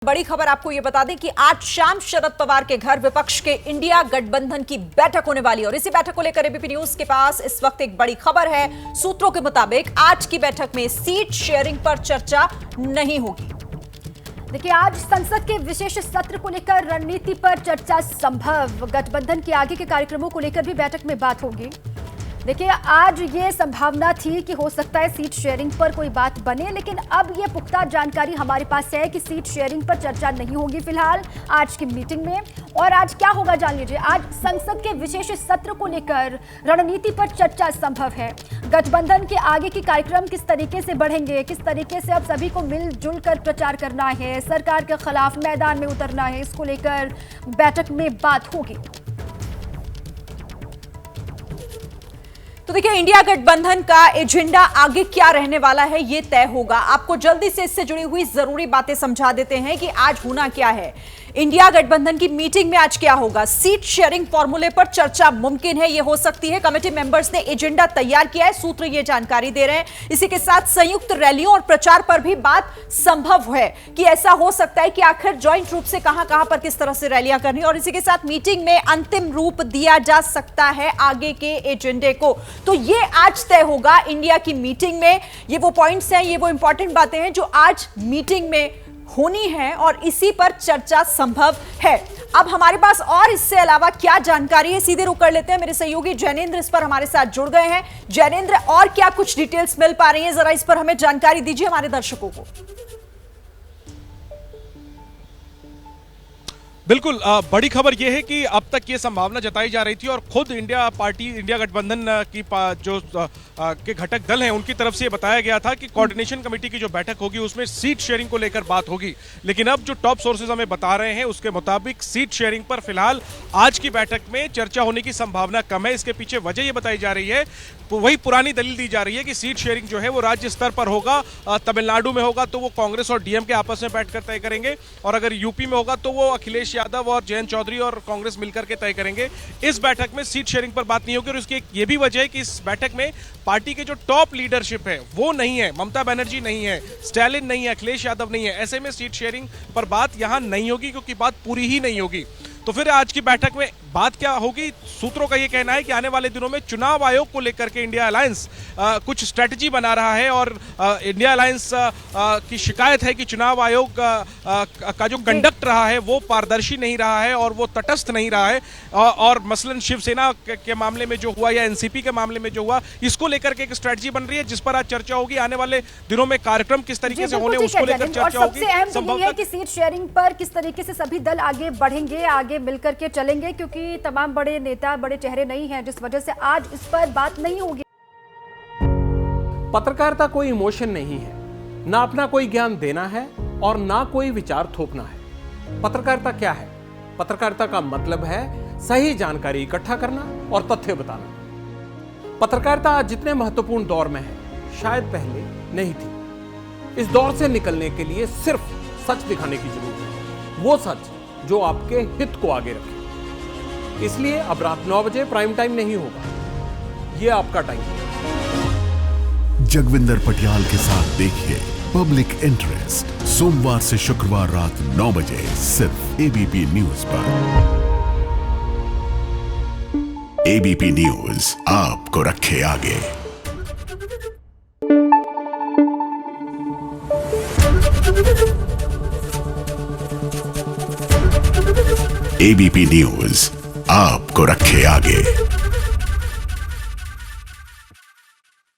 बड़ी खबर आपको यह बता दें कि आज शाम शरद पवार के घर विपक्ष के इंडिया गठबंधन की बैठक होने वाली है और इसी बैठक को लेकर एबीपी न्यूज के पास इस वक्त एक बड़ी खबर है। सूत्रों के मुताबिक आज की बैठक में सीट शेयरिंग पर चर्चा नहीं होगी। देखिए, आज संसद के विशेष सत्र को लेकर रणनीति पर चर्चा संभव। गठबंधन के आगे के कार्यक्रमों को लेकर भी बैठक में बात होगी। देखिए, आज ये संभावना थी कि हो सकता है सीट शेयरिंग पर कोई बात बने, लेकिन अब ये पुख्ता जानकारी हमारे पास है कि सीट शेयरिंग पर चर्चा नहीं होगी फिलहाल आज की मीटिंग में। और आज क्या होगा जान लीजिए। आज संसद के विशेष सत्र को लेकर रणनीति पर चर्चा संभव है। गठबंधन के आगे के कार्यक्रम किस तरीके से बढ़ेंगे, किस तरीके से अब सभी को मिलजुल कर प्रचार करना है, सरकार के खिलाफ मैदान में उतरना है, इसको लेकर बैठक में बात होगी। तो देखिए, इंडिया गठबंधन का एजेंडा आगे क्या रहने वाला है ये तय होगा। आपको जल्दी से इससे जुड़ी हुई जरूरी बातें समझा देते हैं कि आज होना क्या है। इंडिया गठबंधन की मीटिंग में आज क्या होगा। सीट शेयरिंग फॉर्मूले पर चर्चा मुमकिन है, ये हो सकती है। कमेटी मेंबर्स ने एजेंडा तैयार किया है, सूत्र ये जानकारी दे रहे हैं। इसी के साथ संयुक्त रैलियों और प्रचार पर भी बात संभव है कि ऐसा हो सकता है कि आखिर ज्वाइंट रूप से कहां पर किस तरह से रैलियां करनी, और इसी के साथ मीटिंग में अंतिम रूप दिया जा सकता है आगे के एजेंडे को। तो ये आज तय होगा इंडिया की मीटिंग में। ये वो पॉइंट्स हैं, ये वो इंपॉर्टेंट बातें हैं जो आज मीटिंग में होनी है और इसी पर चर्चा संभव है। अब हमारे पास और इससे अलावा क्या जानकारी है, सीधे रुक कर लेते हैं। मेरे सहयोगी जैनेंद्र इस पर हमारे साथ जुड़ गए हैं। जैनेंद्र, और क्या कुछ डिटेल्स मिल पा रही है, जरा इस पर हमें जानकारी दीजिए हमारे दर्शकों को। बिल्कुल, बड़ी खबर यह है कि अब तक ये संभावना जताई जा रही थी और खुद इंडिया गठबंधन की जो के घटक दल हैं उनकी तरफ से ये बताया गया था कि कोऑर्डिनेशन कमेटी की जो बैठक होगी उसमें सीट शेयरिंग को लेकर बात होगी। लेकिन अब जो टॉप सोर्सेज हमें बता रहे हैं उसके मुताबिक सीट शेयरिंग पर फिलहाल आज की बैठक में चर्चा होने की संभावना कम है। इसके पीछे वजह ये बताई जा रही है, वही पुरानी दलील दी जा रही है कि सीट शेयरिंग जो है वो राज्य स्तर पर होगा। तमिलनाडु में होगा तो वो कांग्रेस और डीएमके आपस में बैठकर तय करेंगे, और अगर यूपी में होगा तो वो अखिलेश यादव और जयंत चौधरी और कांग्रेस मिलकर के तय करेंगे। इस बैठक में सीट शेयरिंग पर बात नहीं होगी और उसकी ये भी वजह है कि इस बैठक में पार्टी के जो टॉप लीडरशिप है वो नहीं है। ममता बनर्जी नहीं है, स्टालिन नहीं है, अखिलेश यादव नहीं है। ऐसे में सीट शेयरिंग पर बात यहां नहीं होगी क्योंकि बात पूरी ही नहीं होगी। तो फिर आज की बैठक में बात क्या होगी। सूत्रों का यह कहना है कि आने वाले दिनों में चुनाव आयोग को लेकर के इंडिया अलायंस कुछ स्ट्रेटजी बना रहा है और इंडिया अलायंस की शिकायत है कि चुनाव आयोग का जो कंडक्ट रहा है वो पारदर्शी नहीं रहा है और वो तटस्थ नहीं रहा है। और मसलन शिवसेना के मामले में जो हुआ या एनसीपी के मामले में जो हुआ, इसको लेकर के एक स्ट्रेटजी बन रही है जिस पर आज चर्चा होगी। आने वाले दिनों में कार्यक्रम किस तरीके से होने उसको लेकर चर्चा होगी। सबसे अहम ये है कि सीट शेयरिंग पर किस तरीके से सभी दल आगे बढ़ेंगे, आगे मिलकर के चलेंगे, क्योंकि तमाम बड़े नेता, बड़े चेहरे नहीं हैं, जिस वजह से आज इस पर बात नहीं होगी। पत्रकारिता कोई इमोशन नहीं है, ना अपना कोई ज्ञान देना है और ना कोई विचार थोपना है। पत्रकारिता क्या है? पत्रकारिता का मतलब है सही जानकारी इकट्ठा करना और तथ्य बताना। पत्रकारिता आज जितने महत्वपूर्ण दौर में है शायद पहले नहीं थी। इस दौर से निकलने के लिए सिर्फ सच दिखाने की जरूरत है, वो सच जो आपके हित को आगे रखे। इसलिए अब रात 9 बजे प्राइम टाइम नहीं होगा, ये आपका टाइम है। जगविंदर पटियाल के साथ देखिए पब्लिक इंटरेस्ट सोमवार से शुक्रवार रात 9 बजे सिर्फ एबीपी न्यूज पर। एबीपी न्यूज आपको रखे आगे। एबीपी न्यूज आपको रखे आगे।